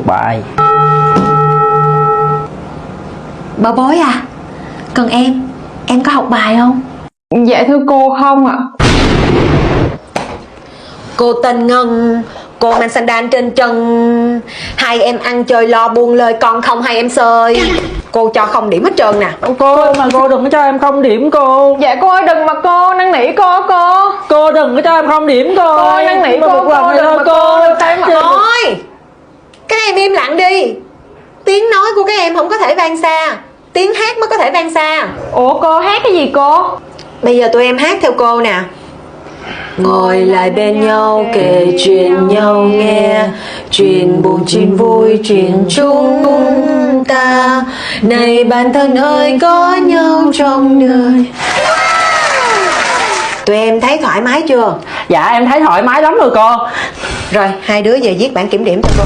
bài. Bảo bối à, còn em có học bài không? Dạ thưa cô, không ạ. Cô tên Ngân, cô mang sandal trên chân. Hai em ăn chơi lo buông lời con không hai em sơi. Cô cho không điểm hết trơn nè. Cô mà cô đừng có cho em không điểm cô. Dạ cô ơi đừng mà cô, năn nỉ cô. Cô đừng có cho em không điểm cô. Cô năn nỉ cô đừng mà cô. Thôi, các em im lặng đi. Tiếng nói của các em không có thể vang xa, tiếng hát mới có thể vang xa. Ủa cô hát cái gì cô? Bây giờ tụi em hát theo cô nè. Ngồi lại bên nhau kể chuyện nhau nghe, chuyện buồn chuyện vui chuyện chúng ta. Này bạn thân ơi có nhau trong đời. Tụi em thấy thoải mái chưa? Dạ em thấy thoải mái lắm rồi cô. Rồi hai đứa về viết bản kiểm điểm cho cô.